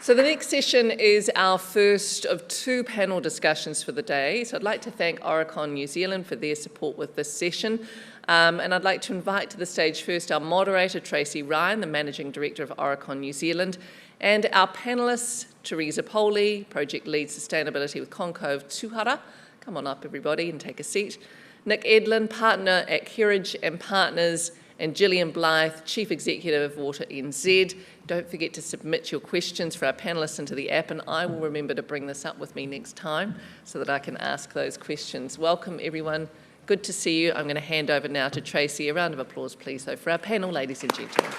So the next session is our first of two panel discussions for the day. So I'd like to thank ReConnect New Zealand for their support with this session. And I'd like to invite to the stage first our moderator, Tracy Ryan, the Managing Director of ReConnect New Zealand, and our panellists, Teresa Poley, Project Lead Sustainability with Concove Tuhara. Come on up, everybody, and take a seat. Nick Edlin, Partner at Kerridge and Partners, and Gillian Blythe, Chief Executive of Water NZ. Don't forget to submit your questions for our panellists into the app, and I will remember to bring this up with me next time so that I can ask those questions. Welcome, everyone. Good to see you. I'm going to hand over now to Tracy. A round of applause, please, though, for our panel, ladies and gentlemen.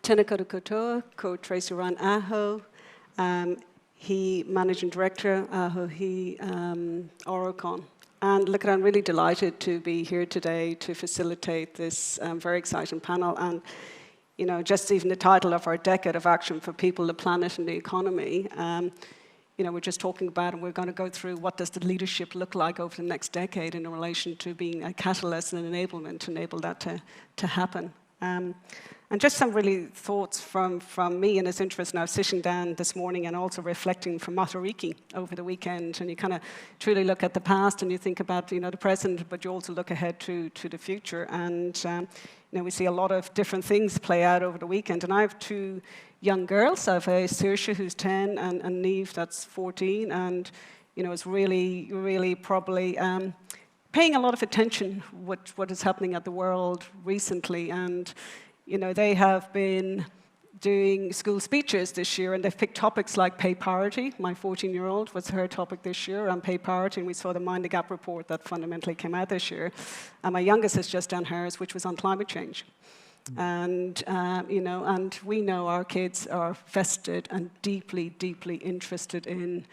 Tēnā koutou koutoa, ko Tracy Ryan Aho. He Managing Director, Aho, he ReConnect. And look, I'm really delighted to be here today to facilitate this very exciting panel. And, you know, just even the title of our Decade of Action for People, the Planet and the Economy, you know, we're just talking about, and we're going to go through what does the leadership look like over the next decade in relation to being a catalyst and enablement to enable that to happen. And just some really thoughts from me, and it's interesting, I was sitting down this morning and also reflecting from Matariki over the weekend, and you kind of truly look at the past and you think about, you know, the present, but you also look ahead to the future. And, you know, we see a lot of different things play out over the weekend. And I have two young girls. I have a Saoirse who's 10 and Neve that's 14, and, you know, it's really, really probably paying a lot of attention what is happening at the world recently. And, you know, they have been doing school speeches this year, and they've picked topics like pay parity. My 14-year-old was her topic this year on pay parity, and we saw the Mind the Gap report that fundamentally came out this year. And my youngest has just done hers, which was on climate change. And, you know, and we know our kids are vested and deeply, deeply interested in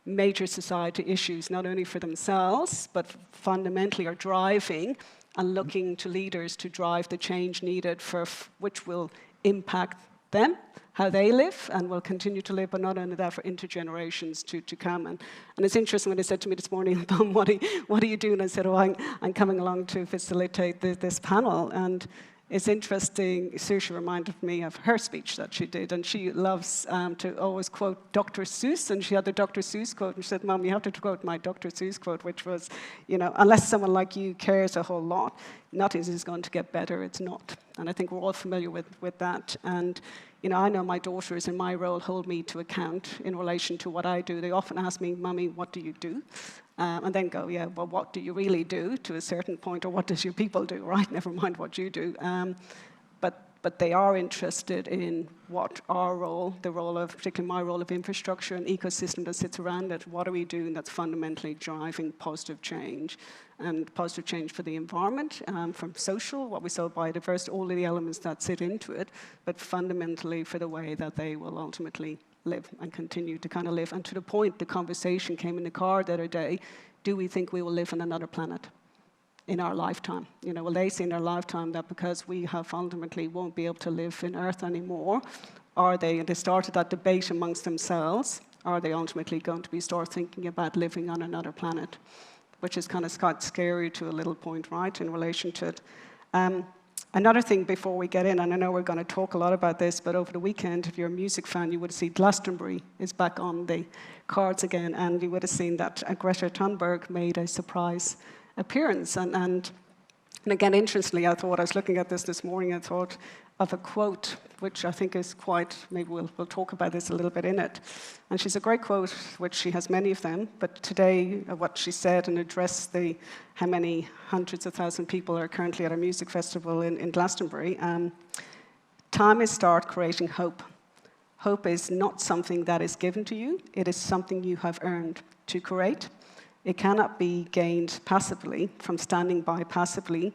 major society issues, not only for themselves, but fundamentally are driving and looking to leaders to drive the change needed for which will impact them, how they live, and will continue to live, but not only that, for intergenerations to come. And it's interesting when they said to me this morning, Mum, what are you doing? I said, oh, I'm coming along to facilitate this panel. And it's interesting, Saoirse reminded me of her speech that she did, and she loves to always quote Dr. Seuss, and she had the Dr. Seuss quote, and she said, Mum, you have to quote my Dr. Seuss quote, which was, you know, unless someone like you cares a whole lot, nothing is going to get better, it's not. And I think we're all familiar with that. And, you know, I know my daughters in my role hold me to account in relation to what I do. They often ask me, Mummy, what do you do? And then go, yeah, well, what do you really do to a certain point, or what does your people do, right? Never mind what you do. But they are interested in what our role, the role of, particularly my role of infrastructure and ecosystem that sits around it, what are we doing that's fundamentally driving positive change, and positive change for the environment, from social, what we saw, biodiversity, all of the elements that sit into it, but fundamentally for the way that they will ultimately live and continue to kind of live. And to the point, the conversation came in the car the other day, do we think we will live on another planet in our lifetime? You know, will they see in their lifetime that because we have fundamentally won't be able to live in Earth anymore, are they, and they started that debate amongst themselves, are they ultimately going to start thinking about living on another planet? Which is kind of quite scary to a little point, right, in relation to it. Another thing before we get in, and I know we're going to talk a lot about this, but over the weekend, if you're a music fan, you would see Glastonbury is back on the cards again, and you would have seen that Greta Thunberg made a surprise appearance. And again, interestingly, I was looking at this morning, I thought of a quote, which I think is quite, maybe we'll talk about this a little bit in it. And she's a great quote, which she has many of them, but today what she said and addressed how many hundreds of thousands of people are currently at a music festival in Glastonbury. Time is start creating hope. Hope is not something that is given to you, it is something you have earned to create. It cannot be gained passively, from standing by passively,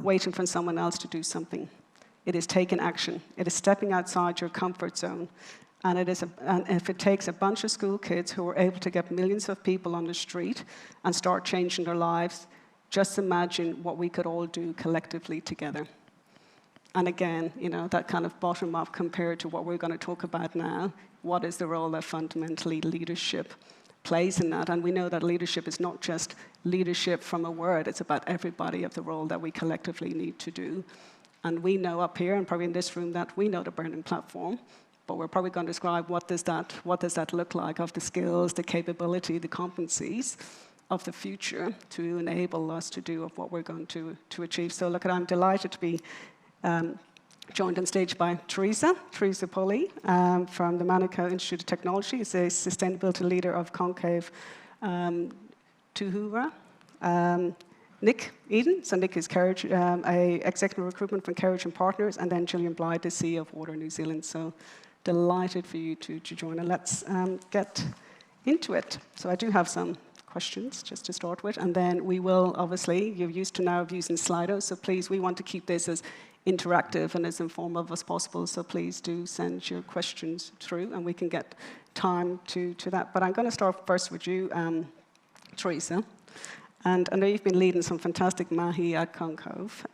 waiting for someone else to do something. It is taking action. It is stepping outside your comfort zone. And if it takes a bunch of school kids who are able to get millions of people on the street and start changing their lives, just imagine what we could all do collectively together. And again, you know, that kind of bottom up compared to what we're going to talk about now. What is the role that fundamentally leadership plays in that? And we know that leadership is not just leadership from a word. It's about everybody of the role that we collectively need to do. And we know up here, and probably in this room, that we know the burning platform, but we're probably going to describe what does that look like, of the skills, the capability, the competencies of the future to enable us to do of what we're going to achieve. So look, I'm delighted to be joined on stage by Teresa Pulley from the Manukau Institute of Technology. Is a sustainability leader of Concave Tuhura. Nick Eden, so Nick is Carriage, a executive recruitment from Carriage and Partners, and then Gillian Blythe, the CEO of Water New Zealand. So delighted for you to join, and let's get into it. So I do have some questions just to start with, and then we will, obviously, you're used to now using Slido, so please, we want to keep this as interactive and as informative as possible, so please do send your questions through, and we can get time to that. But I'm going to start first with you, Teresa. And I know you've been leading some fantastic mahi at Concave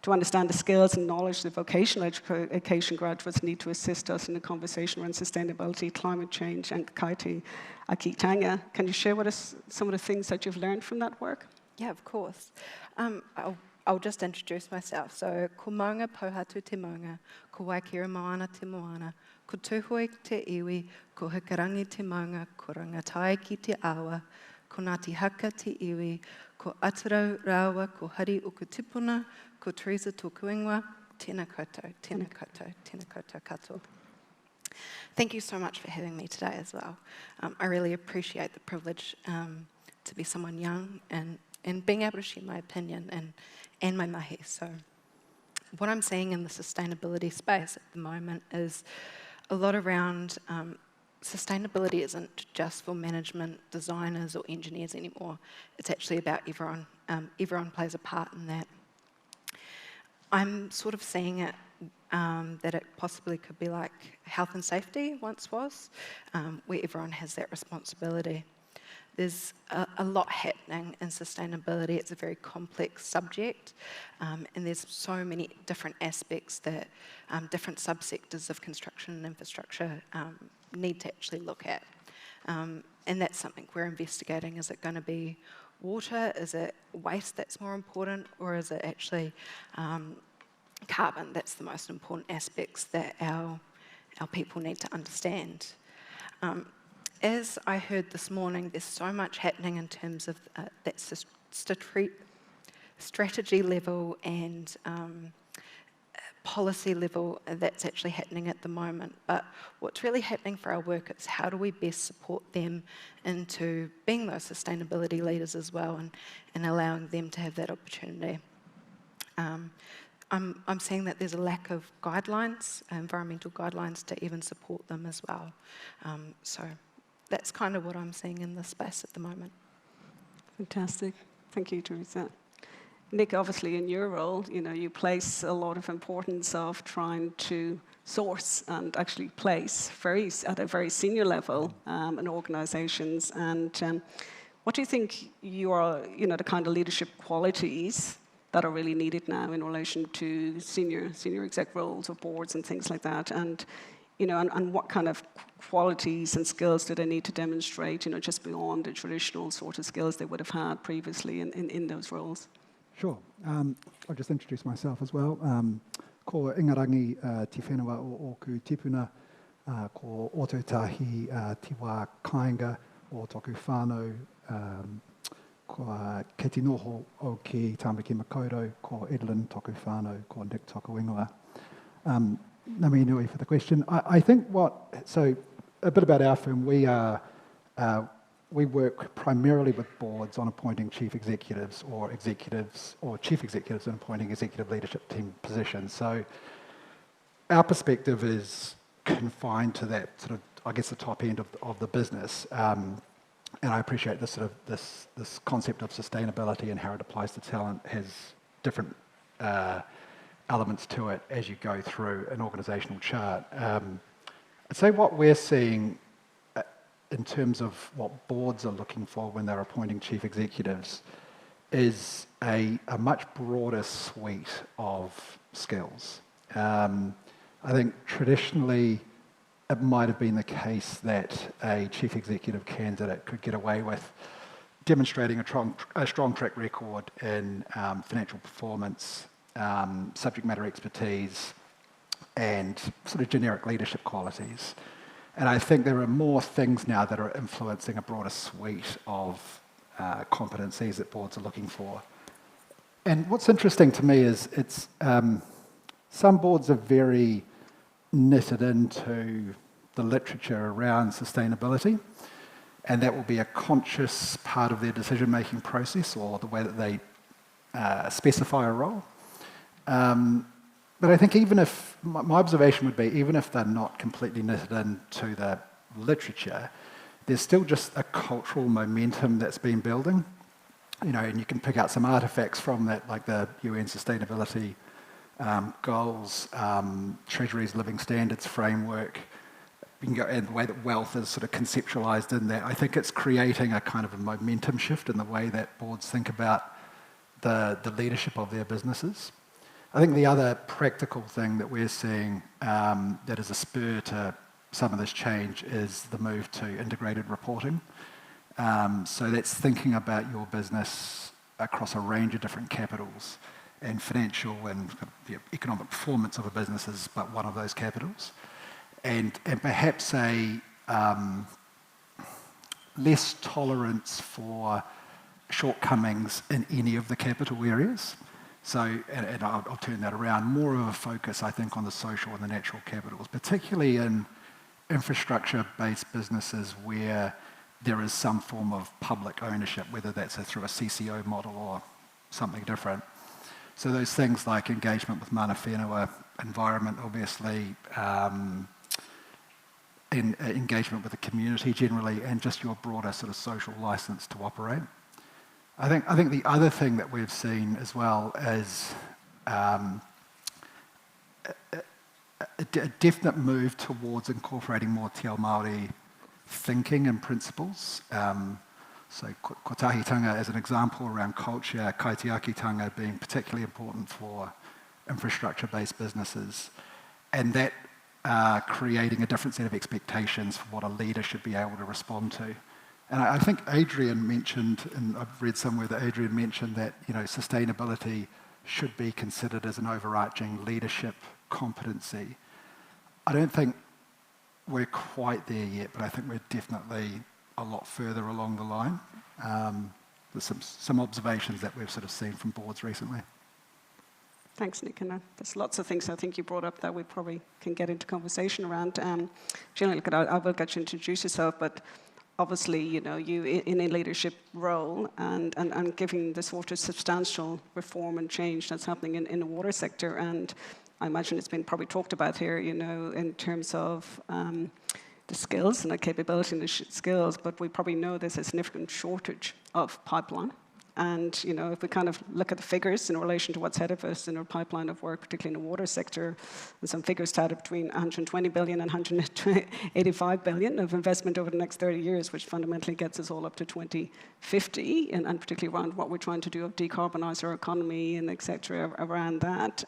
to understand the skills and knowledge that vocational education graduates need to assist us in the conversation around sustainability, climate change, and kaiti akitanga. Can you share with us some of the things that you've learned from that work? Yeah, of course. I'll just introduce myself. So, ko maunga pauhatu te maunga, ko waikira moana te moana, ko tuhoi te iwi, ko hikarangi te maunga, ko rangatai ki te awa, ko Ngāti Haka te iwi, ko aturau rawa, ko hari uku tipuna, ko Teresa tōku ingoa, tēnā koutou, tēnā koutou, tēnā koutou katoa. Thank you so much for having me today as well. I really appreciate the privilege to be someone young and being able to share my opinion and my mahi. So what I'm seeing in the sustainability space at the moment is a lot around sustainability isn't just for management, designers or engineers anymore. It's actually about everyone. Everyone plays a part in that. I'm sort of seeing it that it possibly could be like health and safety once was, where everyone has that responsibility. There's a lot happening in sustainability. It's a very complex subject, and there's so many different aspects that different subsectors of construction and infrastructure need to actually look at. And that's something we're investigating. Is it going to be water? Is it waste that's more important? Or is it actually carbon? That's the most important aspects that our people need to understand. As I heard this morning, there's so much happening in terms of that strategy level and policy level that's actually happening at the moment. But what's really happening for our workers, how do we best support them into being those sustainability leaders as well and allowing them to have that opportunity? I'm seeing that there's a lack of guidelines, environmental guidelines to even support them as well. So that's kind of what I'm seeing in this space at the moment. Fantastic. Thank you, Teresa. Nick, obviously in your role, you place a lot of importance of trying to source and actually place at a very senior level in organisations. And what do you think the kind of leadership qualities that are really needed now in relation to senior exec roles or boards and things like that? And and what kind of qualities and skills do they need to demonstrate, just beyond the traditional sort of skills they would have had previously in those roles? Sure. I'll just introduce myself as well. Ko ingarangi te whenua o oku tipuna, ko ototahi te wā kāinga o toku whānau, ko Keti Noho o ki Tāmaki Makaurau, ko Edelyn toku whānau, ko Nick toku ingoa. Ngā mihi nui for the question. I think so a bit about our firm, we work primarily with boards on appointing chief executives or chief executives and appointing executive leadership team positions. So our perspective is confined to that sort of, I guess, the top end of the business. And I appreciate this this concept of sustainability and how it applies to talent has different elements to it as you go through an organisational chart. I'd say what we're seeing in terms of what boards are looking for when they're appointing chief executives is a much broader suite of skills. I think traditionally it might have been the case that a chief executive candidate could get away with demonstrating a strong track record in financial performance, subject matter expertise, and sort of generic leadership qualities. And I think there are more things now that are influencing a broader suite of competencies that boards are looking for. And what's interesting to me is it's some boards are very knitted into the literature around sustainability, and that will be a conscious part of their decision-making process or the way that they specify a role. But I think even if, my observation would be, even if they're not completely knitted into the literature, there's still just a cultural momentum that's been building. And you can pick out some artifacts from that, like the UN Sustainability Goals, Treasury's Living Standards Framework. You can go, and the way that wealth is sort of conceptualized in that. I think it's creating a kind of a momentum shift in the way that boards think about the leadership of their businesses. I think the other practical thing that we're seeing that is a spur to some of this change is the move to integrated reporting. So that's thinking about your business across a range of different capitals, and financial and the economic performance of a business is but one of those capitals. And perhaps a less tolerance for shortcomings in any of the capital areas. So, and I'll turn that around, more of a focus, I think, on the social and the natural capitals, particularly in infrastructure-based businesses where there is some form of public ownership, whether that's through a CCO model or something different. So those things like engagement with mana whenua, environment, obviously, engagement with the community generally, and just your broader sort of social license to operate. I think the other thing that we've seen as well is a definite move towards incorporating more te ao Māori thinking and principles. So kotahitanga as an example around culture, kaitiakitanga being particularly important for infrastructure-based businesses, and that creating a different set of expectations for what a leader should be able to respond to. And I think Adrian mentioned, and I've read somewhere that Adrian mentioned that sustainability should be considered as an overarching leadership competency. I don't think we're quite there yet, but I think we're definitely a lot further along the line. There's some observations that we've sort of seen from boards recently. Thanks, Nick. And there's lots of things I think you brought up that we probably can get into conversation around. Generally, I will get you to introduce yourself, but obviously, you in a leadership role and giving this sort of substantial reform and change that's happening in the water sector. And I imagine it's been probably talked about here, in terms of the skills and the capability and the skills, but we probably know there's a significant shortage of pipeline. And, if we kind of look at the figures in relation to what's ahead of us in our pipeline of work, particularly in the water sector, and some figures touted between 120 billion and 185 billion of investment over the next 30 years, which fundamentally gets us all up to 2050, and particularly around what we're trying to do of decarbonise our economy and et cetera around that.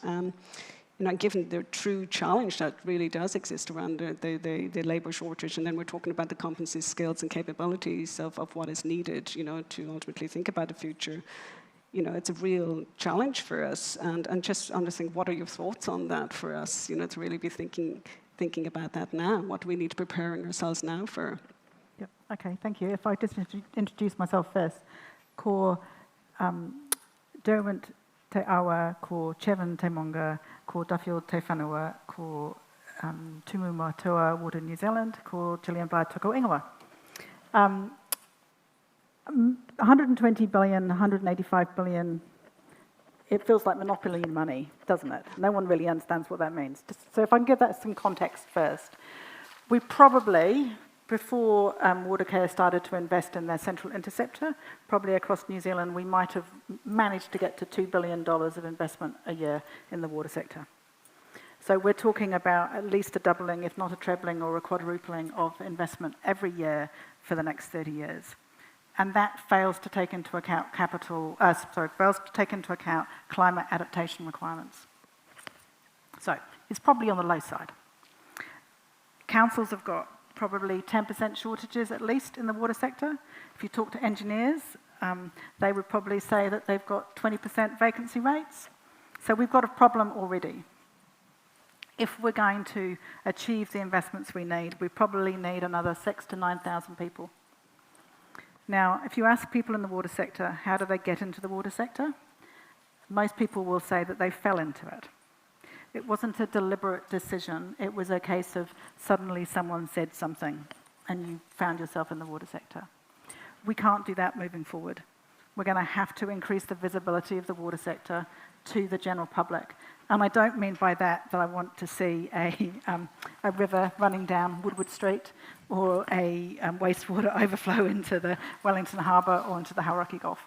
Given the true challenge that really does exist around the labour shortage, and then we're talking about the competencies, skills and capabilities of what is needed, to ultimately think about the future, it's a real challenge for us. And just understanding, what are your thoughts on that for us, to really be thinking about that now? What do we need to prepare ourselves now for? Yep. Okay, thank you. If I just introduce myself first, ko Derwent te awa, ko Chevan te monga, ko Duffield te whanua, ko Tumu Matua, Water New Zealand, ko Gillian Bai Tuko Ingoa. 120 billion, 185 billion, it feels like monopoly money, doesn't it? No one really understands what that means. So if I can give that some context first, we probably, before Watercare started to invest in their central interceptor, probably across New Zealand, we might have managed to get to $2 billion of investment a year in the water sector. So we're talking about at least a doubling, if not a trebling or a quadrupling of investment every year for the next 30 years. And that fails to take into account climate adaptation requirements. So it's probably on the low side. Councils have got probably 10% shortages at least in the water sector. If you talk to engineers, they would probably say that they've got 20% vacancy rates. So we've got a problem already. If we're going to achieve the investments we need, we probably need another 6,000 to 9,000 people. Now, if you ask people in the water sector, how do they get into the water sector? Most people will say that they fell into it. It wasn't a deliberate decision. It was a case of suddenly someone said something and you found yourself in the water sector. We can't do that moving forward. We're going to have to increase the visibility of the water sector to the general public. And I don't mean by that I want to see a river running down Woodward Street or a wastewater overflow into the Wellington Harbour or into the Hauraki Gulf.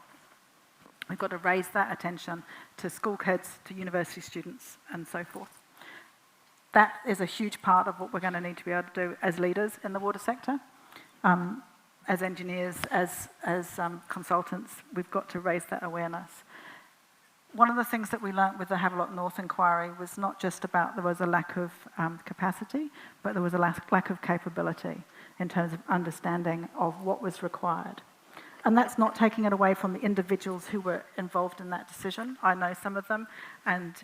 We've got to raise that attention to school kids, to university students, and so forth. That is a huge part of what we're going to need to be able to do as leaders in the water sector. As engineers, as consultants, we've got to raise that awareness. One of the things that we learnt with the Havelock North inquiry was not just about there was a lack of capacity, but there was a lack of capability in terms of understanding of what was required. And that's not taking it away from the individuals who were involved in that decision. I know some of them, and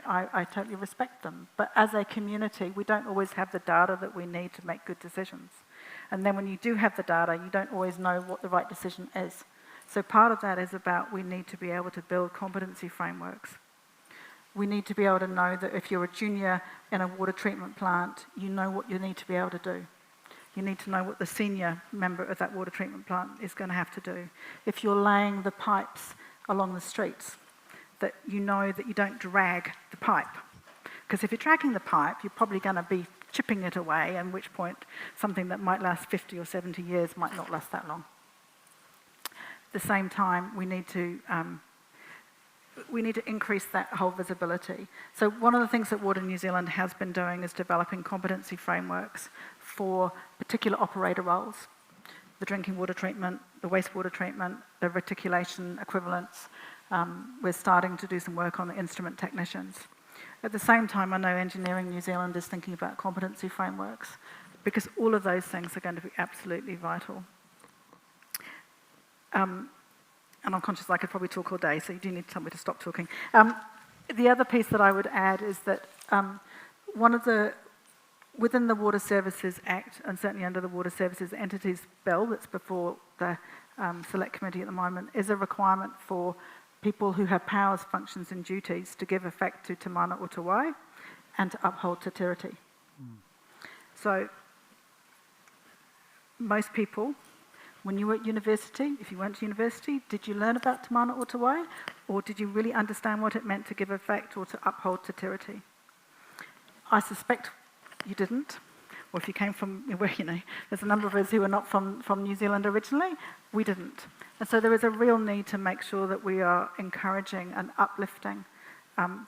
I totally respect them. But as a community, we don't always have the data that we need to make good decisions. And then when you do have the data, you don't always know what the right decision is. So part of that is about we need to be able to build competency frameworks. We need to be able to know that if you're a junior in a water treatment plant, you know what you need to be able to do. You need to know what the senior member of that water treatment plant is going to have to do. If you're laying the pipes along the streets, that you know that you don't drag the pipe. Because if you're dragging the pipe, you're probably going to be chipping it away, at which point something that might last 50 or 70 years might not last that long. At the same time, we need to increase that whole visibility. So one of the things that Water New Zealand has been doing is developing competency frameworks for particular operator roles. The drinking water treatment, the wastewater treatment, the reticulation equivalents. We're starting to do some work on the instrument technicians. At the same time, I know Engineering New Zealand is thinking about competency frameworks because all of those things are going to be absolutely vital. And I'm conscious I could probably talk all day, so you do need to tell me to stop talking. The other piece that I would add is that within the Water Services Act, and certainly under the Water Services Entities Bill that's before the Select Committee at the moment, is a requirement for people who have powers, functions and duties to give effect to Te Mana o Te Wai and to uphold Te Tiriti. So most people, when you were at university, if you went to university, did you learn about Te Mana o Te Wai, or did you really understand what it meant to give effect or to uphold Te Tiriti? I suspect you didn't, or if you came from, there's a number of us who are not from New Zealand originally, we didn't. And so there is a real need to make sure that we are encouraging and uplifting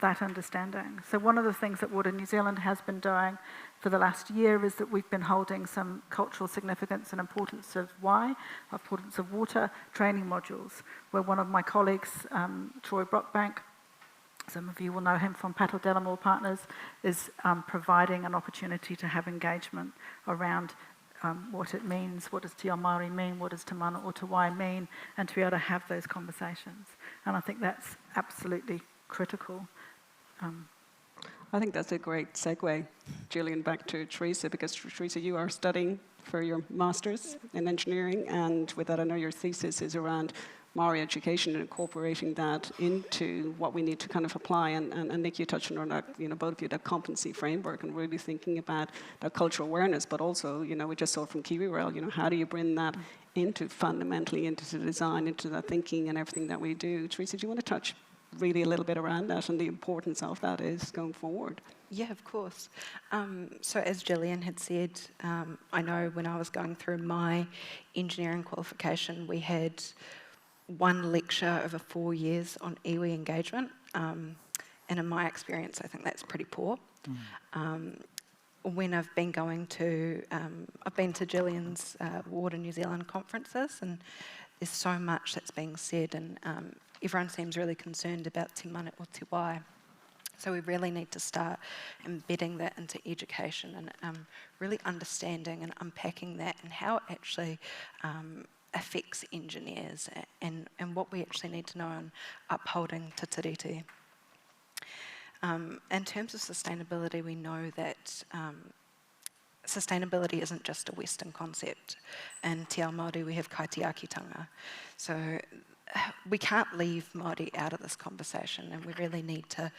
that understanding. So one of the things that Water New Zealand has been doing for the last year is that we've been holding some cultural significance and importance of water training modules, where one of my colleagues, Troy Brockbank, some of you will know him from Pato Delamore Partners, is providing an opportunity to have engagement around what it means, what does Te Ao Māori mean, what does Te Mana o Te Wai mean, and to be able to have those conversations. And I think that's absolutely critical. I think that's a great segue, Gillian, back to Teresa, because Teresa, you are studying for your Masters in Engineering, and with that I know your thesis is around Māori education and incorporating that into what we need to kind of apply. And Nick, you touched on that, both of you, that competency framework and really thinking about that cultural awareness, but also, we just saw from Kiwi Rail, how do you bring that fundamentally into the design, into the thinking and everything that we do. Teresa, do you want to touch really a little bit around that and the importance of that is going forward? Yeah, of course. So as Gillian had said, I know when I was going through my engineering qualification, we had one lecture over 4 years on iwi engagement, and in my experience I think that's pretty poor. When I've been to Gillian's Water New Zealand conferences, and there's so much that's being said, and everyone seems really concerned about Te Mana o Te Wai. So we really need to start embedding that into education and really understanding and unpacking that and how it actually affects engineers and what we actually need to know in upholding Te Tiriti. In terms of sustainability, we know that sustainability isn't just a Western concept. In Te Ao Māori, we have kaitiakitanga. So we can't leave Māori out of this conversation, and we really need to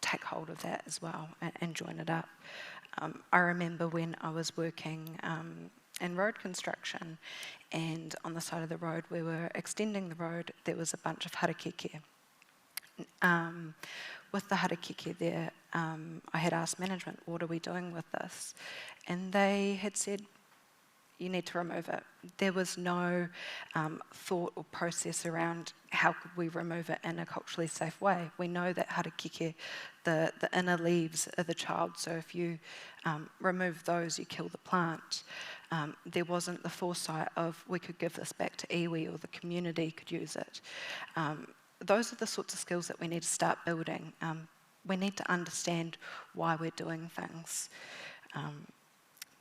take hold of that as well and join it up. I remember when I was working in road construction, and on the side of the road we were extending the road, there was a bunch of harakeke. With the harakeke there, I had asked management, what are we doing with this? And they had said, you need to remove it. There was no thought or process around how could we remove it in a culturally safe way. We know that harakeke, the inner leaves are the child, so if you remove those, you kill the plant. There wasn't the foresight of we could give this back to iwi or the community could use it. Those are the sorts of skills that we need to start building. We need to understand why we're doing things.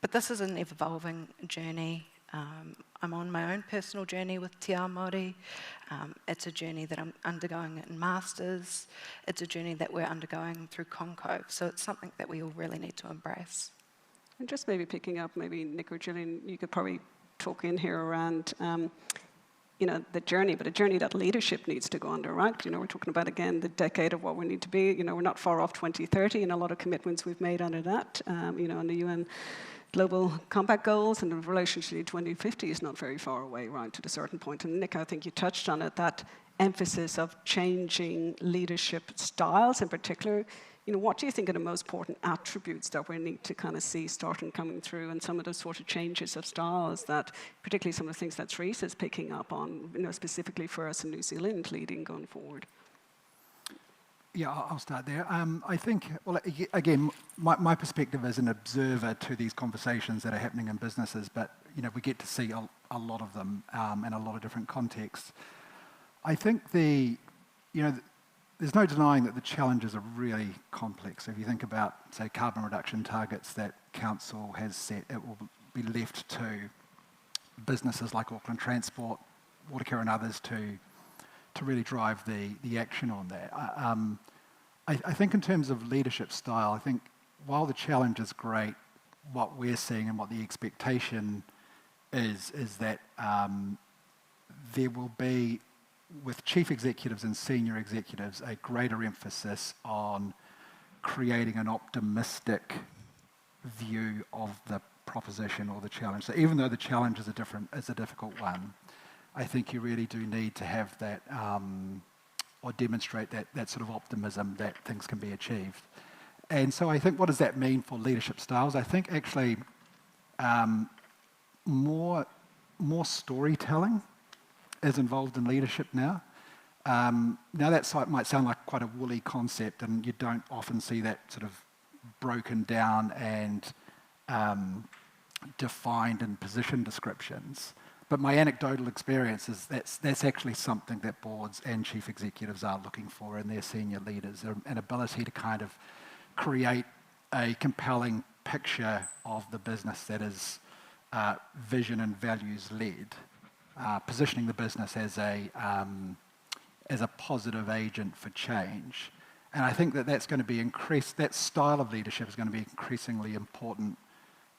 But this is an evolving journey. I'm on my own personal journey with Te Ao Māori. It's a journey that I'm undergoing in Masters. It's a journey that we're undergoing through Concove. So it's something that we all really need to embrace. And just maybe picking up, maybe Nick or Gillian, you could probably talk in here around the journey, but a journey that leadership needs to go under, right? We're talking about, again, the decade of what we need to be. We're not far off 2030 and a lot of commitments we've made under that. And the UN Global Compact Goals and in relation to 2050 is not very far away, right, to a certain point. And Nick, I think you touched on it, that emphasis of changing leadership styles in particular. What do you think are the most important attributes that we need to kind of see starting coming through, and some of those sort of changes of styles that, particularly some of the things that Teresa is picking up on, specifically for us in New Zealand leading going forward? Yeah, I'll start there. I think, well, again, my perspective as an observer to these conversations that are happening in businesses, but, we get to see a lot of them in a lot of different contexts. I think there's no denying that the challenges are really complex. If you think about, say, carbon reduction targets that Council has set, it will be left to businesses like Auckland Transport, Watercare and others to really drive the action on that. I think in terms of leadership style, I think while the challenge is great, what we're seeing and what the expectation is that there will be, with chief executives and senior executives, a greater emphasis on creating an optimistic view of the proposition or the challenge. So even though the challenge is a difficult one, I think you really do need to have that or demonstrate that sort of optimism that things can be achieved. And so I think, what does that mean for leadership styles? I think actually more storytelling is involved in leadership now. Now that might sound like quite a woolly concept, and you don't often see that sort of broken down and defined in position descriptions. But my anecdotal experience is that's actually something that boards and chief executives are looking for in their senior leaders, an ability to kind of create a compelling picture of the business that is vision and values led. Positioning the business as a positive agent for change. And I think that's going to be that style of leadership is going to be increasingly important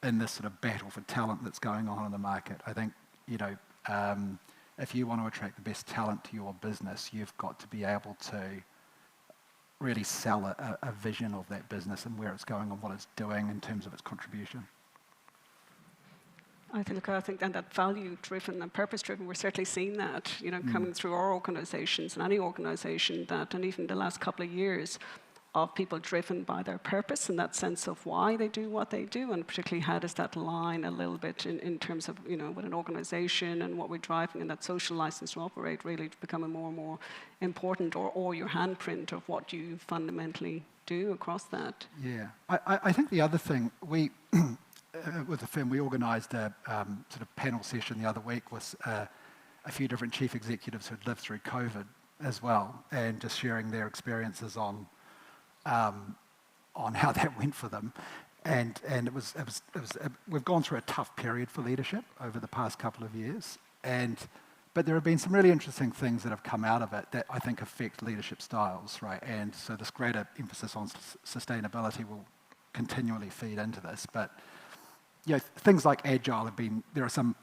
in this sort of battle for talent that's going on in the market. I think, if you want to attract the best talent to your business, you've got to be able to really sell a vision of that business and where it's going and what it's doing in terms of its contribution. I think that value-driven and purpose-driven, we're certainly seeing that, coming through our organisations and any organisation that, and even the last couple of years, of people driven by their purpose and that sense of why they do what they do, and particularly how does that line a little bit in terms of, with an organisation and what we're driving, and that social licence to operate really becoming more and more important, or your handprint of what you fundamentally do across that. Yeah, I think the other thing, with the firm, we organised a sort of panel session the other week with a few different chief executives who'd lived through COVID as well, and just sharing their experiences on how that went for them. And we've gone through a tough period for leadership over the past couple of years, But there have been some really interesting things that have come out of it that I think affect leadership styles, right? And so this greater emphasis on sustainability will continually feed into this. But things like agile have been, there are some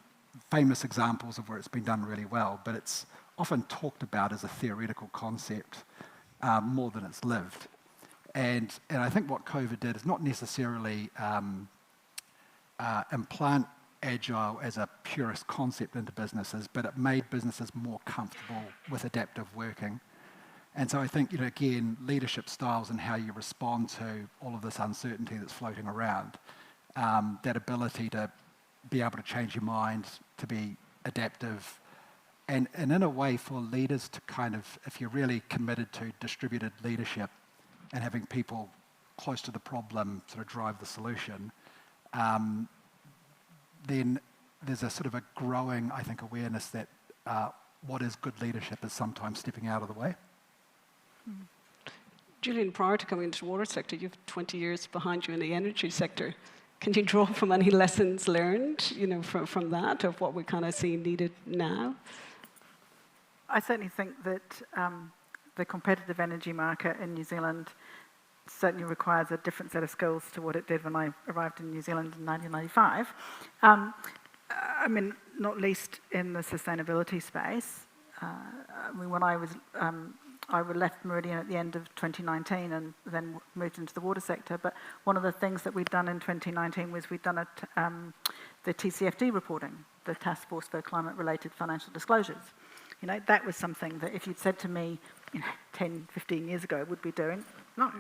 famous examples of where it's been done really well, but it's often talked about as a theoretical concept more than it's lived. And I think what COVID did is not necessarily implant agile as a purist concept into businesses, but it made businesses more comfortable with adaptive working. And so I think, again, leadership styles and how you respond to all of this uncertainty that's floating around, that ability to be able to change your mind, to be adaptive, and in a way for leaders to kind of, if you're really committed to distributed leadership and having people close to the problem sort of drive the solution, then there's a sort of a growing, I think, awareness that what is good leadership is sometimes stepping out of the way. Julian, prior to coming into the water sector, you have 20 years behind you in the energy sector. Can you draw from any lessons learned, from that, of what we kind of see needed now? I certainly think that the competitive energy market in New Zealand certainly requires a different set of skills to what it did when I arrived in New Zealand in 1995. I mean, not least in the sustainability space. When I left Meridian at the end of 2019 and then moved into the water sector. But one of the things that we'd done in 2019 was we'd done the TCFD reporting, the Task Force for Climate-Related Financial Disclosures. That was something that if you'd said to me 10, 15 years ago, would be doing. No.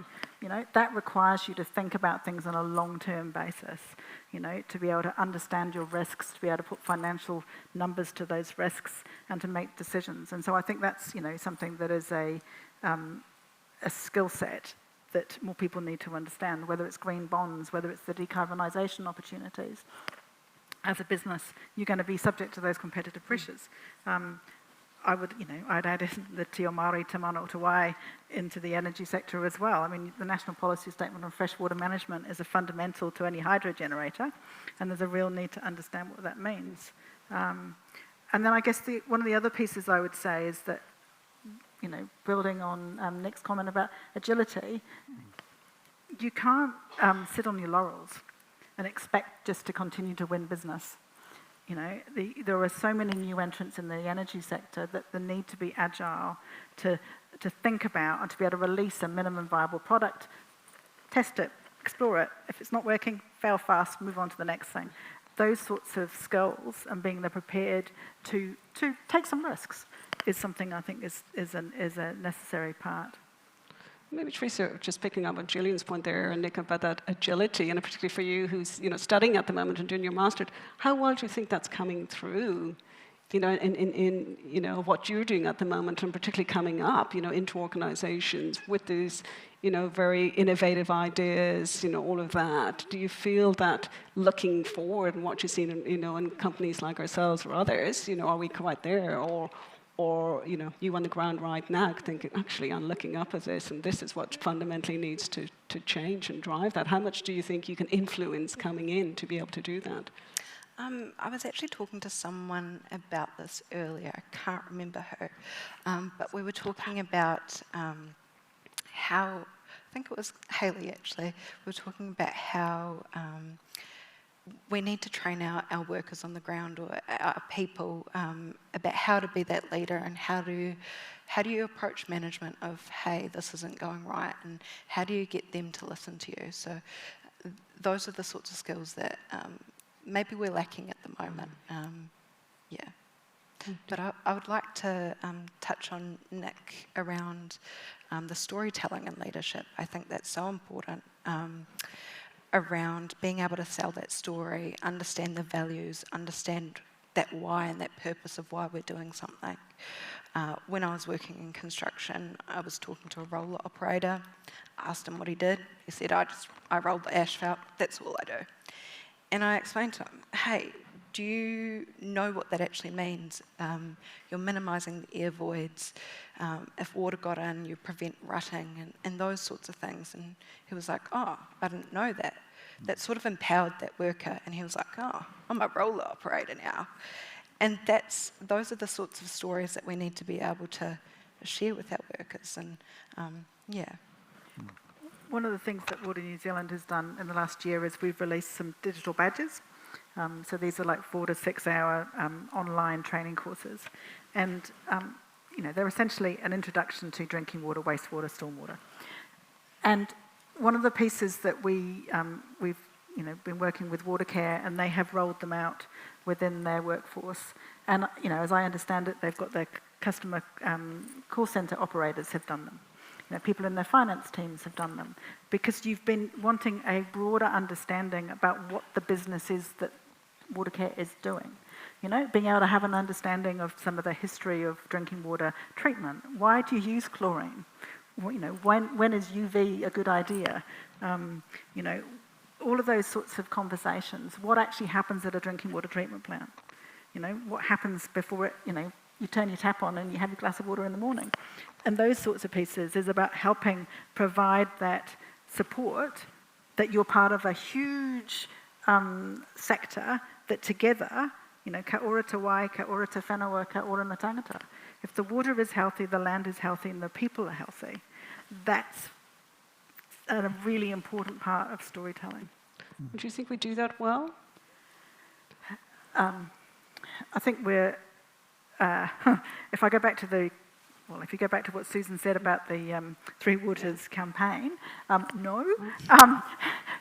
That requires you to think about things on a long-term basis, to be able to understand your risks, to be able to put financial numbers to those risks and to make decisions. And so I think that's, something that is a skill set that more people need to understand, whether it's green bonds, whether it's the decarbonisation opportunities. As a business, you're going to be subject to those competitive pressures. I'd add in the Te O Māori Te Mana o Te Wai into the energy sector as well. I mean, the National Policy Statement on Freshwater Management is a fundamental to any hydro generator, and there's a real need to understand what that means. And then I guess one of the other pieces I would say is that, building on Nick's comment about agility, you can't sit on your laurels and expect just to continue to win business. There are so many new entrants in the energy sector that the need to be agile, to think about and to be able to release a minimum viable product, test it, explore it. If it's not working, fail fast, move on to the next thing. Those sorts of skills and being prepared to take some risks is something I think is a necessary part. Maybe, Teresa, just picking up on Julian's point there, and Nick, about that agility, and particularly for you who's studying at the moment and doing your master's, how well do you think that's coming through, in what you're doing at the moment, and particularly coming up, into organisations with these, very innovative ideas, all of that? Do you feel that looking forward and what you've seen, in companies like ourselves or others, are we quite there, or you on the ground right now thinking, actually, I'm looking up at this, and this is what fundamentally needs to change and drive that? How much do you think you can influence coming in to be able to do that? I was actually talking to someone about this earlier. I can't remember who, but we were talking about how, I think it was Hayley actually, we were talking about how we need to train our workers on the ground, or our people, about how to be that leader, and how do you approach management of, hey, this isn't going right, and how do you get them to listen to you? So those are the sorts of skills that maybe we're lacking at the moment. But I would like to touch on Nick around the storytelling and leadership. I think that's so important. Around being able to sell that story, understand the values, understand that why and that purpose of why we're doing something. When I was working in construction, I was talking to a roller operator, asked him what he did. He said, I roll the asphalt, that's all I do. And I explained to him, hey, do you know what that actually means? You're minimising the air voids. If water got in, you prevent rutting and those sorts of things. And he was like, oh, I didn't know that. That sort of empowered that worker. And he was like, oh, I'm a roller operator now. And those are the sorts of stories that we need to be able to share with our workers. And yeah. One of the things that Water New Zealand has done in the last year is we've released some digital badges. So these are like 4 to 6 hour online training courses. And they're essentially an introduction to drinking water, wastewater, stormwater. And one of the pieces that we've been working with Watercare, and they have rolled them out within their workforce. And as I understand it, they've got their customer call centre operators have done them. People in their finance teams have done them, because you've been wanting a broader understanding about what the business is that Watercare is doing. Being able to have an understanding of some of the history of drinking water treatment. Why do you use chlorine? When is UV a good idea? All of those sorts of conversations. What actually happens at a drinking water treatment plant? What happens before it, you turn your tap on and you have your glass of water in the morning. And those sorts of pieces is about helping provide that support, that you're part of a huge sector that together, ka ora te wai, ka ora te whenua, ka ora na tangata. If the water is healthy, the land is healthy, and the people are healthy, that's a really important part of storytelling. Do you think we do that well? I think we're, if you go back to what Susan said about the Three Waters campaign, no.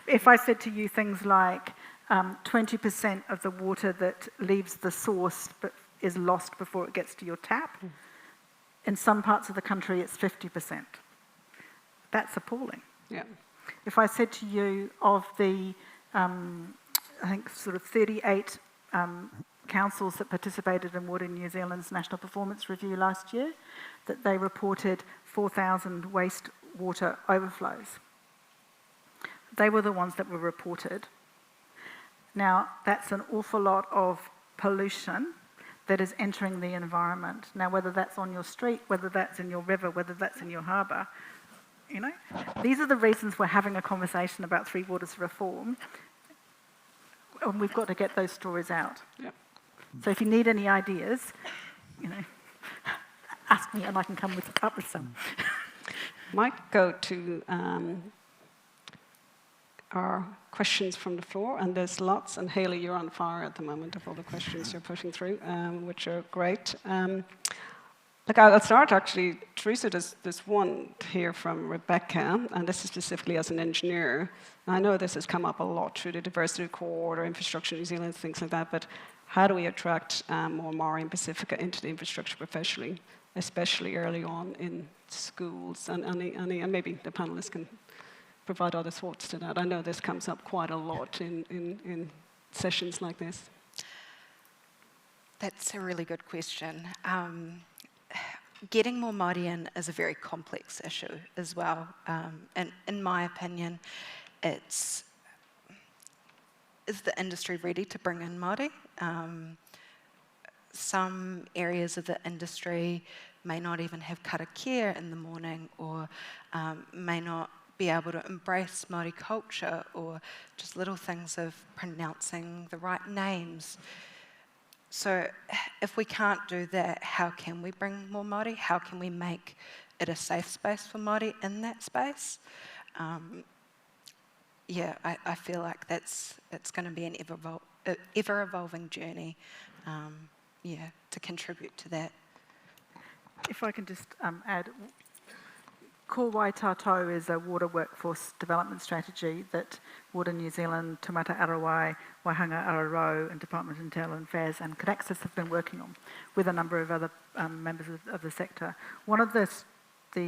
If I said to you things like 20% of the water that leaves the source but is lost before it gets to your tap, in some parts of the country it's 50%. That's appalling. Yeah. If I said to you of the, I think sort of 38 councils that participated in Water New Zealand's National Performance Review last year, that they reported 4,000 wastewater overflows. They were the ones that were reported. Now, that's an awful lot of pollution that is entering the environment. Now, whether that's on your street, whether that's in your river, whether that's in your harbour, these are the reasons we're having a conversation about Three Waters reform, and we've got to get those stories out. Yep. So if you need any ideas, ask me and I can come up with some. Might go to our questions from the floor, and there's lots. And Hayley, you're on fire at the moment of all the questions you're pushing through, which are great. I'll start actually. Teresa, there's one here from Rebecca, and this is specifically as an engineer. I know this has come up a lot through the Diversity Court or Infrastructure New Zealand, things like that, but how do we attract more Māori and Pacifica into the infrastructure professionally, especially early on in schools? And maybe the panellists can provide other thoughts to that. I know this comes up quite a lot in sessions like this. That's a really good question. Getting more Māori in is a very complex issue as well. And in my opinion, is the industry ready to bring in Māori? Some areas of the industry may not even have karakia in the morning, or may not be able to embrace Māori culture, or just little things of pronouncing the right names. So if we can't do that, how can we bring more Māori? How can we make it a safe space for Māori in that space? I feel like it's going to be an ever-evolving journey, to contribute to that. If I can just add, Ko Wai Tātou is a water workforce development strategy that Water New Zealand, Tūmata Arawai, Waihanga Araro, and Department of Internal Affairs and Connexus have been working on with a number of other members of the sector. One of the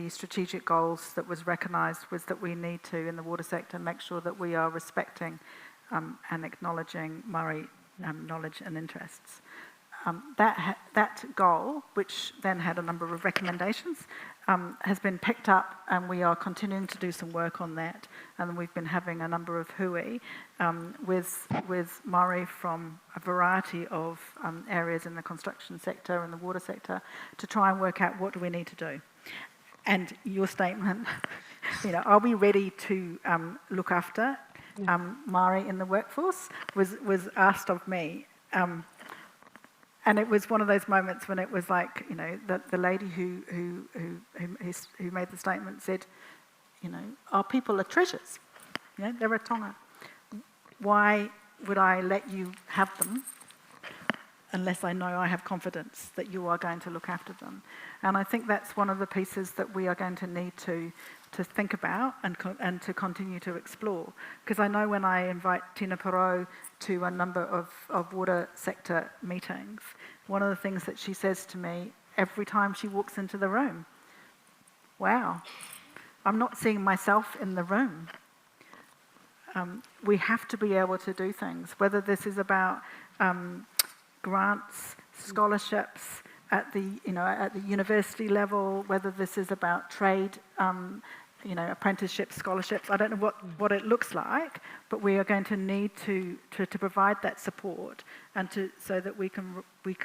strategic goals that was recognised was that we need to, in the water sector, make sure that we are respecting and acknowledging Māori knowledge and interests. That goal, which then had a number of recommendations, has been picked up, and we are continuing to do some work on that. And we've been having a number of hui with Māori from a variety of areas in the construction sector and the water sector to try and work out what do we need to do. And your statement, are we ready to look after Māori in the workforce was asked of me. And it was one of those moments when it was like, the lady who made the statement said, our people are treasures. They're a tonga. Why would I let you have them unless I know I have confidence that you are going to look after them? And I think that's one of the pieces that we are going to need to think about and to continue to explore. Because I know when I invite Tina Perot to a number of water sector meetings, one of the things that she says to me every time she walks into the room, wow, I'm not seeing myself in the room. We have to be able to do things, whether this is about grants, scholarships at the university level, whether this is about trade, apprenticeship scholarships. I don't know what it looks like, but we are going to need to provide that support and so that we can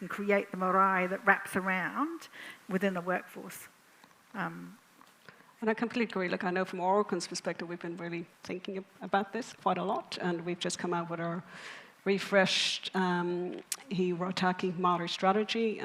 create the marae that wraps around within the workforce. And I completely agree. Like, I know from Oricon's perspective, we've been really thinking about this quite a lot, and we've just come out with our refreshed Hirotaki Māori strategy.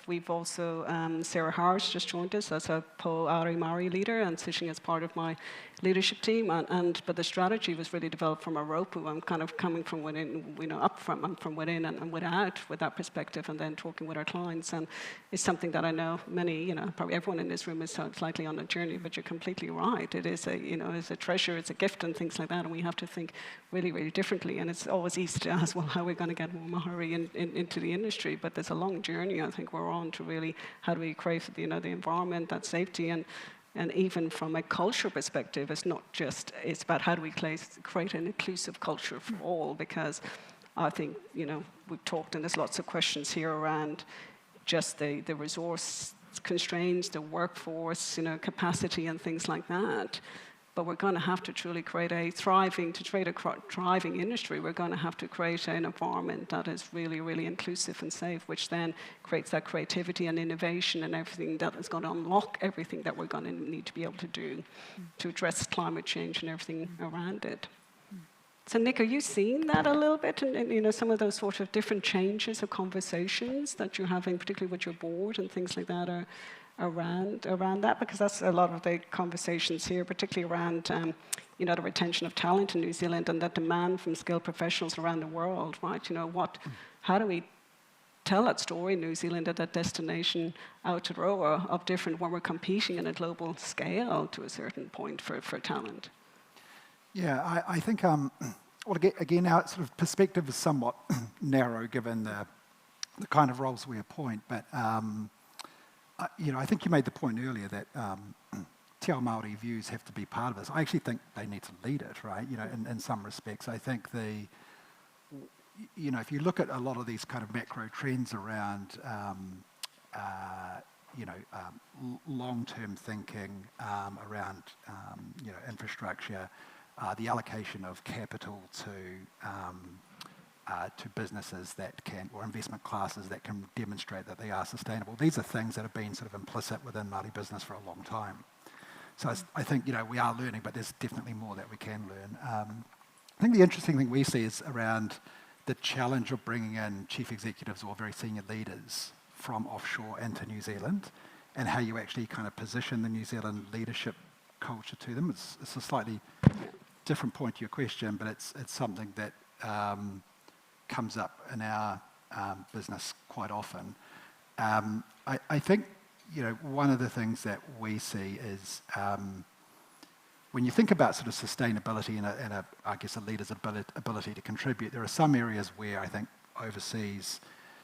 We've also, Sarah Harris just joined us as a Po Aori Māori leader and sitting as part of my leadership team. But the strategy was really developed from a Oropu. I'm kind of coming from within, I'm from within and without with that perspective, and then talking with our clients. And it's something that I know many, probably everyone in this room is slightly on a journey, but you're completely right. It is it's a treasure, it's a gift and things like that, and we have to think really, really differently. And it's always easy to ask, well, how are we going to get more Māori into the industry? But there's a long journey I think we're on to really, how do we create the environment, that safety, and even from a culture perspective, it's not just, it's about how do we create an inclusive culture for all, because I think, we've talked, and there's lots of questions here around just the resource constraints, the workforce, capacity and things like that. But we're going to have to truly create a thriving industry. We're going to have to create an environment that is really, really inclusive and safe, which then creates that creativity and innovation and everything that is going to unlock everything that we're going to need to be able to do to address climate change and everything around it. So, Nick, are you seeing that a little bit, and some of those sort of different changes or conversations that you're having, particularly with your board and things like that, are around that? Because that's a lot of the conversations here, particularly around the retention of talent in New Zealand and that demand from skilled professionals around the world, right? How do we tell that story in New Zealand at that destination Aotearoa of different, when we're competing in a global scale to a certain point for talent? Yeah, I think, well, again, our sort of perspective is somewhat narrow given the kind of roles we appoint, but I think you made the point earlier that Te Ao Māori views have to be part of this. I actually think they need to lead it, right? In some respects. I think if you look at a lot of these kind of macro trends around, long-term thinking, around, infrastructure, the allocation of capital to businesses that can, or investment classes that can demonstrate that they are sustainable. These are things that have been sort of implicit within Māori business for a long time. So I think, we are learning, but there's definitely more that we can learn. I think the interesting thing we see is around the challenge of bringing in chief executives or very senior leaders from offshore into New Zealand, and how you actually kind of position the New Zealand leadership culture to them. It's a slightly different point to your question, but it's something that comes up in our business quite often. I think, one of the things that we see is when you think about sort of sustainability and I guess a leader's ability to contribute, there are some areas where I think overseas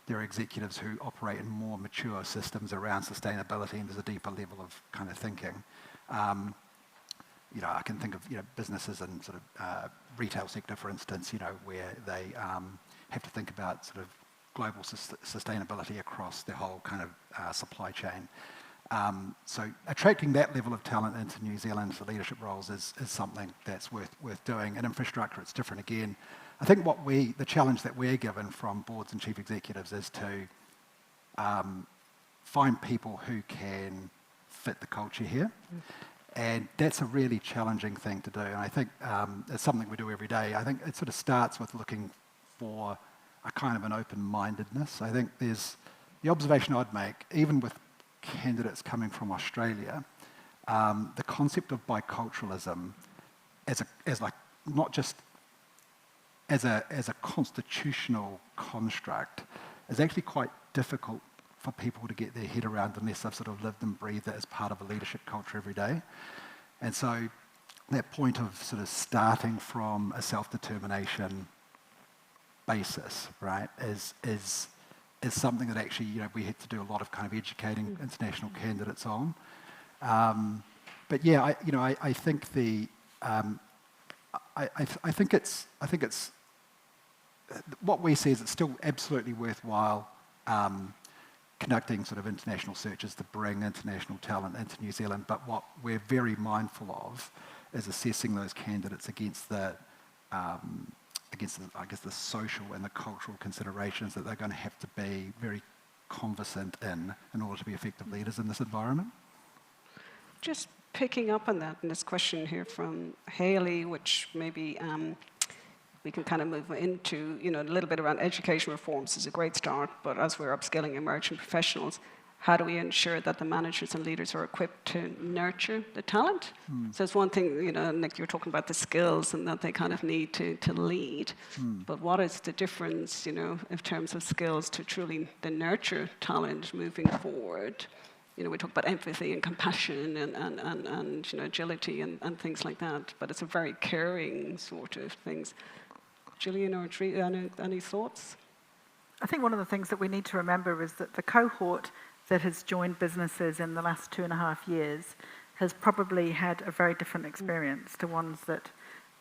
there are executives who operate in more mature systems around sustainability, and there's a deeper level of kind of thinking. I can think of businesses in sort of retail sector, for instance, where they have to think about sort of global sustainability across the whole kind of supply chain. So attracting that level of talent into New Zealand for leadership roles is something that's worth doing. In infrastructure, it's different again. I think the challenge that we're given from boards and chief executives is to find people who can fit the culture here. And that's a really challenging thing to do. And I think it's something we do every day. I think it sort of starts with looking for a kind of an open-mindedness. I think there's the observation I'd make, even with candidates coming from Australia, the concept of biculturalism as like not just as a constitutional construct is actually quite difficult for people to get their head around unless they've sort of lived and breathed it as part of a leadership culture every day. And so that point of sort of starting from a self-determination basis, right, is something that actually, we had to do a lot of kind of educating international candidates on. But yeah, I think I think it's what we see is it's still absolutely worthwhile conducting sort of international searches to bring international talent into New Zealand. But what we're very mindful of is assessing those candidates against the the social and the cultural considerations that they're going to have to be very conversant in order to be effective leaders in this environment. Just picking up on that, and this question here from Hayley, which maybe we can kind of move into, a little bit around education reforms is a great start, but as we're upskilling emerging professionals, how do we ensure that the managers and leaders are equipped to nurture the talent? So it's one thing, Nick, you're talking about the skills and that they kind of need to lead, but what is the difference, in terms of skills to truly nurture talent moving forward? We talk about empathy and compassion and agility and things like that, but it's a very caring sort of things. Gillian or Tree, any thoughts? I think one of the things that we need to remember is that the cohort that has joined businesses in the last 2.5 years has probably had a very different experience to ones that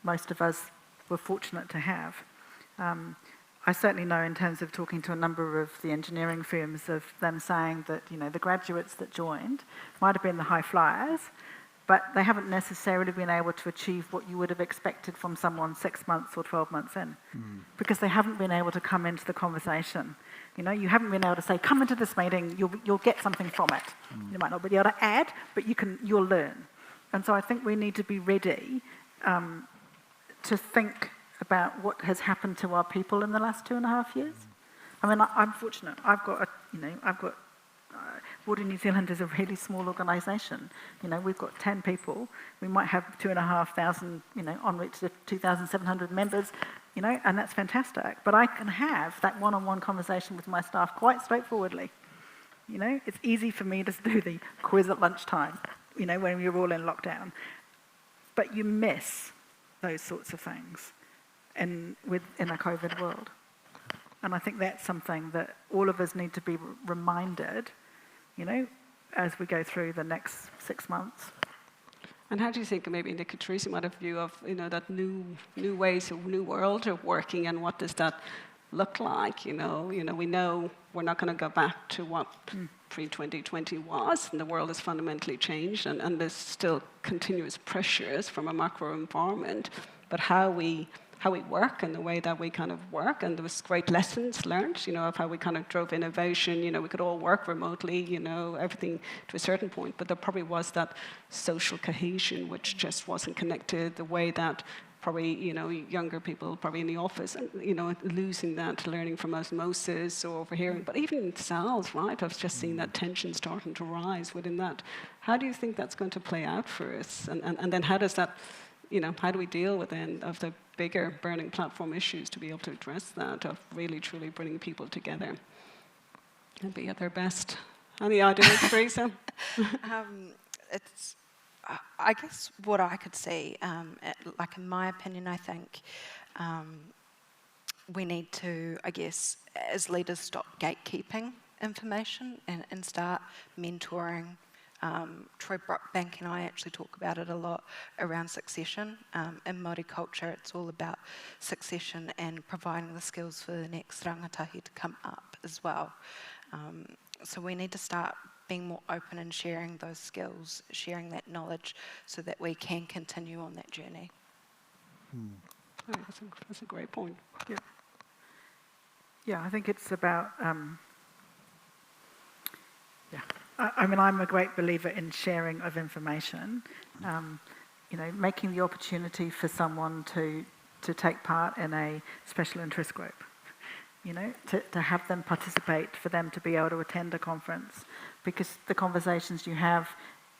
most of us were fortunate to have. I certainly know in terms of talking to a number of the engineering firms of them saying that, the graduates that joined might have been the high flyers, but they haven't necessarily been able to achieve what you would have expected from someone 6 months or 12 months in, because they haven't been able to come into the conversation. You haven't been able to say, come into this meeting, you'll get something from it. You might not be able to add, but you'll learn. And so I think we need to be ready to think about what has happened to our people in the last 2.5 years. I mean, I'm fortunate. I've got Water New Zealand is a really small organisation. We've got 10 people. We might have 2,500, en route to 2,700 members, and that's fantastic. But I can have that one-on-one conversation with my staff quite straightforwardly. It's easy for me to do the quiz at lunchtime, when we're all in lockdown. But you miss those sorts of things in a COVID world. And I think that's something that all of us need to be reminded, as we go through the next 6 months. And how do you think, maybe Nick and Teresa might have a view of, that new ways, of new world of working, and what does that look like? We know we're not going to go back to what pre-2020 was, and the world has fundamentally changed, and there's still continuous pressures from a macro environment, but how we work and the way that we kind of work, and there was great lessons learned, of how we kind of drove innovation. We could all work remotely, everything to a certain point, but there probably was that social cohesion which just wasn't connected, the way that probably, younger people probably in the office, losing that, learning from osmosis or overhearing, but even in sales, right, I've just seen that tension starting to rise within that. How do you think that's going to play out for us? And then how does that, how do we deal with the bigger burning platform issues to be able to address that, of really truly bringing people together and be at their best? Any ideas, Teresa? I guess what I could see, like in my opinion, I think we need to, as leaders, stop gatekeeping information and start mentoring. Troy Brockbank and I actually talk about it a lot around succession. In Māori culture, it's all about succession and providing the skills for the next rangatahi to come up as well. So we need to start being more open and sharing those skills, sharing that knowledge, so that we can continue on that journey. Oh, that's a great point. Yeah, I think it's about... I'm a great believer in sharing of information, making the opportunity for someone to take part in a special interest group. to have them participate, for them to be able to attend a conference, because the conversations you have,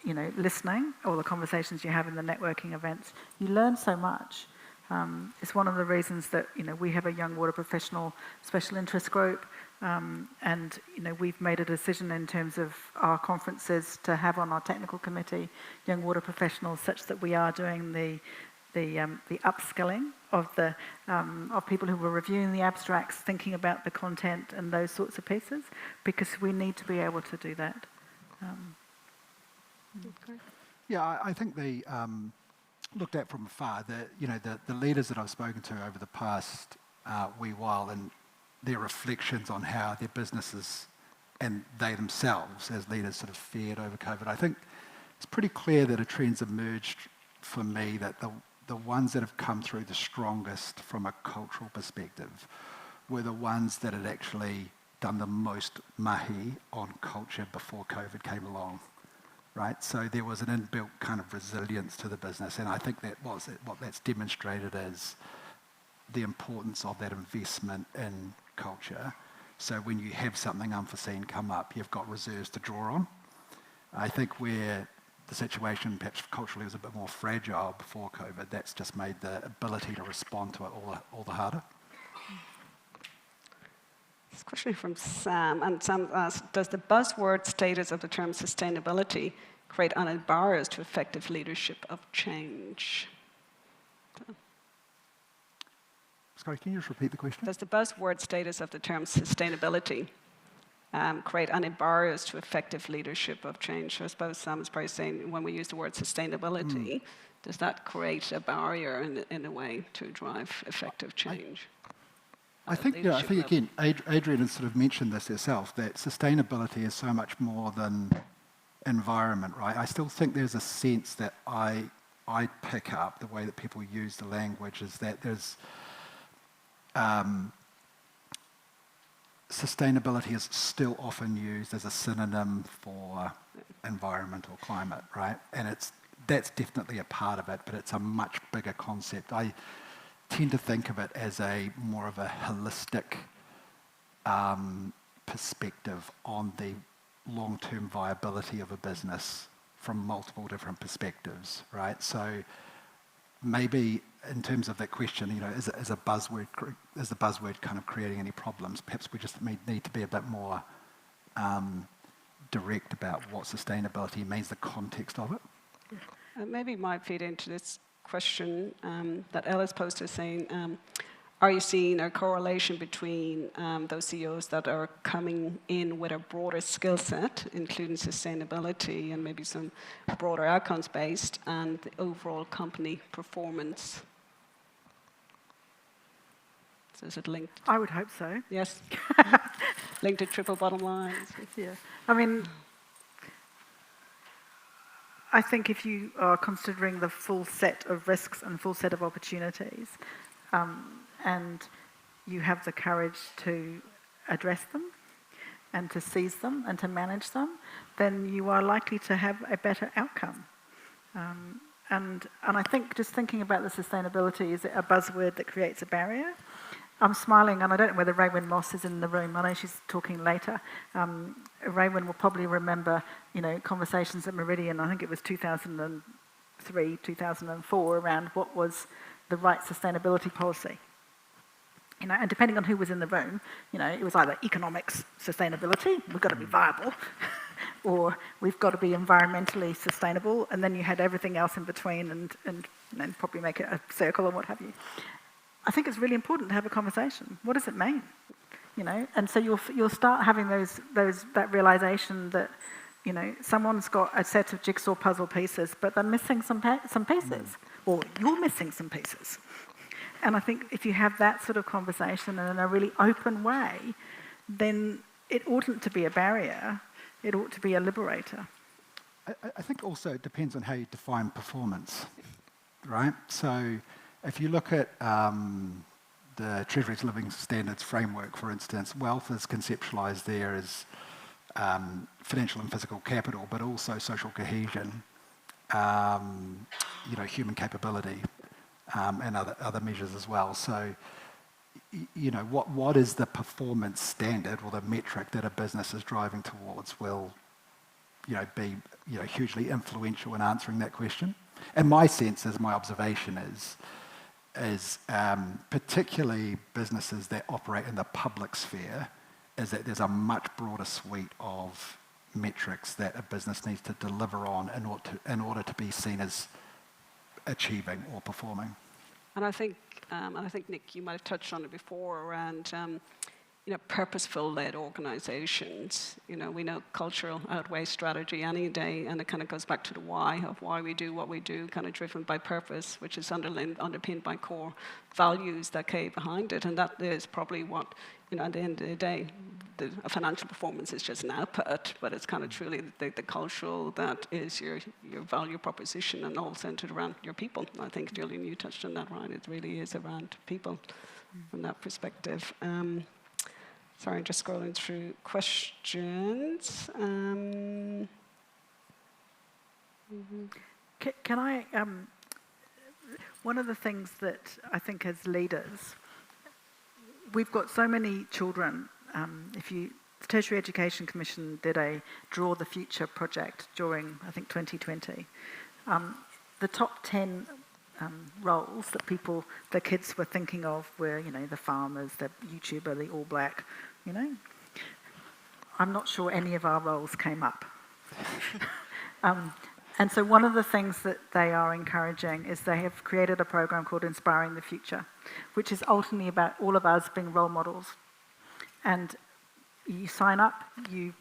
listening, or the conversations you have in the networking events, you learn so much. It's one of the reasons that we have a young water professional special interest group, and we've made a decision in terms of our conferences to have on our technical committee young water professionals, such that we are doing the upskilling of people who were reviewing the abstracts, thinking about the content and those sorts of pieces, because we need to be able to do that. Yeah, I think looked at from afar, the leaders that I've spoken to over the past wee while, and their reflections on how their businesses and they themselves as leaders sort of fared over COVID, I think it's pretty clear that a trend's emerged for me that the ones that have come through the strongest from a cultural perspective were the ones that had actually done the most mahi on culture before COVID came along. Right, so there was an inbuilt kind of resilience to the business, and I think that was what that's demonstrated as the importance of that investment in culture. So when you have something unforeseen come up, you've got reserves to draw on. I think where the situation perhaps culturally was a bit more fragile before COVID, that's just made the ability to respond to it all the harder. This question from Sam, and Sam asks, does the buzzword status of the term sustainability create any barriers to effective leadership of change? Sorry, can you just repeat the question? Does the buzzword status of the term sustainability create any barriers to effective leadership of change? So I suppose Sam is probably saying, when we use the word sustainability, does that create a barrier in a way to drive effective change? I think again, Adrian has sort of mentioned this herself, that sustainability is so much more than environment, right? I still think there's a sense that I pick up, the way that people use the language, is that there's sustainability is still often used as a synonym for environmental climate, right? And that's definitely a part of it, but it's a much bigger concept. I tend to think of it as more of a holistic perspective on the long-term viability of a business from multiple different perspectives, right? So maybe in terms of that question, is the buzzword kind of creating any problems? Perhaps we just need to be a bit more direct about what sustainability means, the context of it. Maybe might feed into this question that Ella's posted, saying, are you seeing a correlation between those CEOs that are coming in with a broader skill set, including sustainability and maybe some broader outcomes based, and the overall company performance? So is it linked? I would hope so. Yes. Linked to triple bottom lines. Yeah. I mean, I think if you are considering the full set of risks and full set of opportunities, and you have the courage to address them and to seize them and to manage them, then you are likely to have a better outcome. And I think just thinking about the sustainability, is it a buzzword that creates a barrier? I'm smiling, and I don't know whether Raywyn Moss is in the room. I know she's talking later. Raywyn will probably remember, conversations at Meridian, I think it was 2003, 2004, around what was the right sustainability policy. And depending on who was in the room, it was either economics, sustainability, we've got to be viable, or we've got to be environmentally sustainable, and then you had everything else in between, and probably make it a circle or what have you. I think it's really important to have a conversation. What does it mean? And so you'll start having that realization that someone's got a set of jigsaw puzzle pieces, but they're missing some pieces, or you're missing some pieces. And I think if you have that sort of conversation in a really open way, then it oughtn't to be a barrier. It ought to be a liberator. I think also it depends on how you define performance, right? So if you look at the Treasury's Living Standards Framework, for instance, wealth is conceptualised there as financial and physical capital, but also social cohesion, human capability, and other measures as well. So what is the performance standard or the metric that a business is driving towards will, be, hugely influential in answering that question. And my sense is, my observation is particularly businesses that operate in the public sphere, is that there's a much broader suite of metrics that a business needs to deliver on in order to be seen as achieving or performing. And I think, Nick, you might have touched on it before around, purposeful-led organisations. We know cultural outweighs strategy any day, and it kind of goes back to the why of why we do what we do, kind of driven by purpose, which is underpinned by core values that came behind it. And that is probably what, at the end of the day, the financial performance is just an output, but it's kind of truly the cultural that is your value proposition, and all centred around your people. I think, Julian, you touched on that, right? It really is around people from that perspective. Sorry, just scrolling through questions. Can I, one of the things that I think as leaders, we've got so many children. The Tertiary Education Commission did a Draw the Future project during, I think, 2020. The top 10 roles that the kids were thinking of were, the farmers, the YouTuber, the All Black, I'm not sure any of our roles came up. And so one of the things that they are encouraging is they have created a program called Inspiring the Future, which is ultimately about all of us being role models. And you sign up, you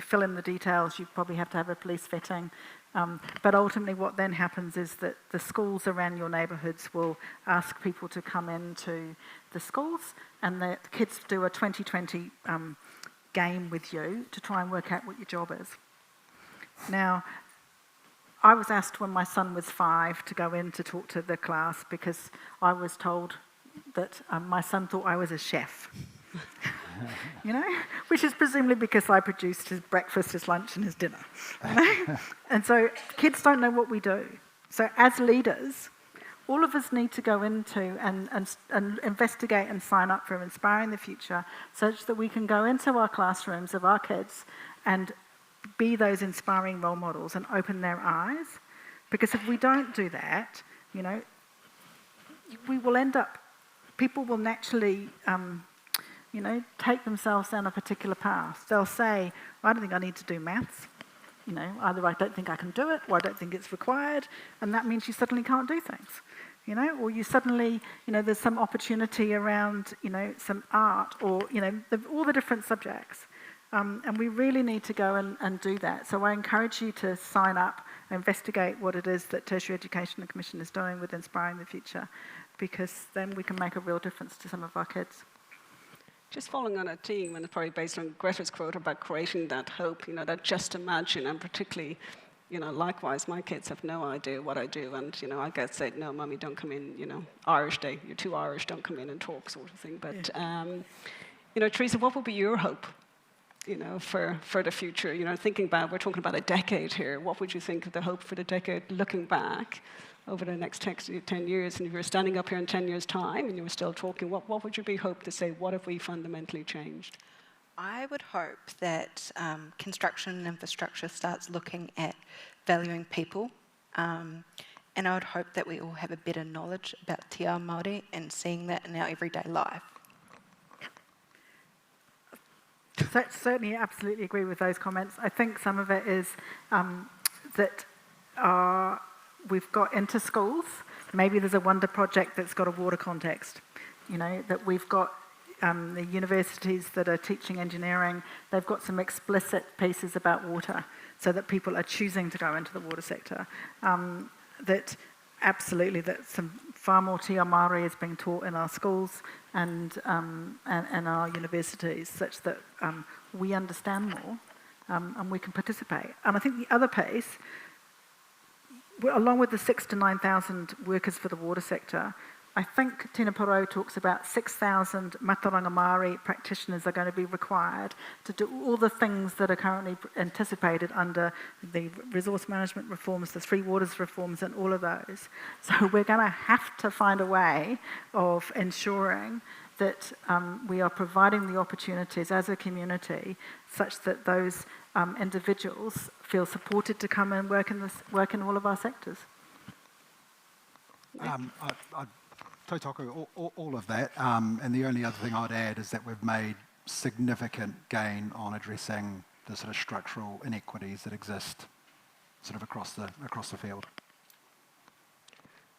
fill in the details, you probably have to have a police vetting. But ultimately what then happens is that the schools around your neighbourhoods will ask people to come into the schools, and the kids do a 2020 game with you to try and work out what your job is. Now, I was asked when my son was 5 to go in to talk to the class because I was told that my son thought I was a chef. Which is presumably because I produced his breakfast, his lunch, and his dinner. And so kids don't know what we do. So as leaders, all of us need to go into and investigate and sign up for Inspiring the Future, such that we can go into our classrooms of our kids and be those inspiring role models and open their eyes. Because if we don't do that, we will end up, people will naturally take themselves down a particular path. They'll say, I don't think I need to do maths. Either I don't think I can do it, or I don't think it's required, and that means you suddenly can't do things. Or you suddenly, there's some opportunity around, some art, or, all the different subjects. And we really need to go and do that. So I encourage you to sign up, investigate what it is that Tertiary Education Commission is doing with Inspiring the Future, because then we can make a real difference to some of our kids. Just following on a theme, and probably based on Greta's quote about creating that hope, that just imagine, and particularly, likewise, my kids have no idea what I do, and, I get said, no, Mummy, don't come in, Irish Day, you're too Irish, don't come in and talk, sort of thing. But, Teresa, what would be your hope, for the future? Thinking about, we're talking about a decade here, what would you think of the hope for the decade looking back over the next 10 years, and if you were standing up here in 10 years' time and you were still talking, what would you be hope to say, what have we fundamentally changed? I would hope that construction and infrastructure starts looking at valuing people, and I would hope that we all have a better knowledge about te ao Māori and seeing that in our everyday life. So, certainly, absolutely agree with those comments. I think some of it is that we've got into schools. Maybe there's a wonder project that's got a water context. That we've got the universities that are teaching engineering. They've got some explicit pieces about water, so that people are choosing to go into the water sector. That absolutely, that some far more te ao Māori is being taught in our schools and our universities, such that we understand more and we can participate. And I think the other piece, along with the 6,000 to 9,000 workers for the water sector, I think Tina Poro talks about 6,000 Mataranga Māori practitioners are going to be required to do all the things that are currently anticipated under the resource management reforms, the three waters reforms, and all of those. So we're going to have to find a way of ensuring that we are providing the opportunities as a community such that those individuals feel supported to come and work in all of our sectors. I tautaku all of that, and the only other thing I'd add is that we've made significant gain on addressing the sort of structural inequities that exist sort of across the field.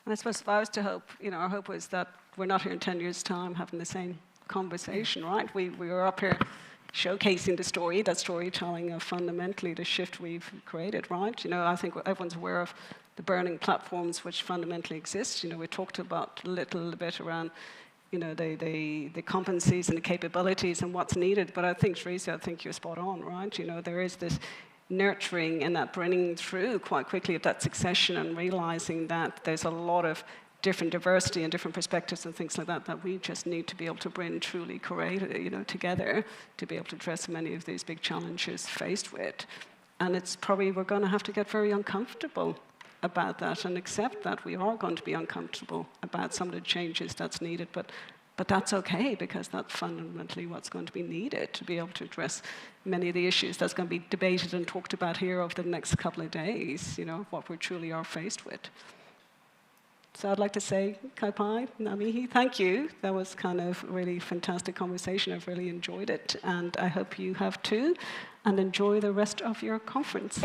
And I suppose if I was to hope, our hope was that we're not here in 10 years' time having the same conversation, right? We were up here showcasing the story, that storytelling of fundamentally the shift we've created, right? I think everyone's aware of the burning platforms which fundamentally exist. We talked about a little bit around, the competencies and the capabilities and what's needed. But I think, Teresa, I think you're spot on, right? There is this nurturing and that bringing through quite quickly of that succession and realizing that there's a lot of different diversity and different perspectives and things like that we just need to be able to bring truly together to be able to address many of these big challenges faced with. And it's probably we're going to have to get very uncomfortable about that and accept that we are going to be uncomfortable about some of the changes that's needed, but that's okay, because that's fundamentally what's going to be needed to be able to address many of the issues that's going to be debated and talked about here over the next couple of days, what we truly are faced with. So I'd like to say, kai pai, ngā mihi, thank you. That was kind of really fantastic conversation. I've really enjoyed it, and I hope you have too, and enjoy the rest of your conference.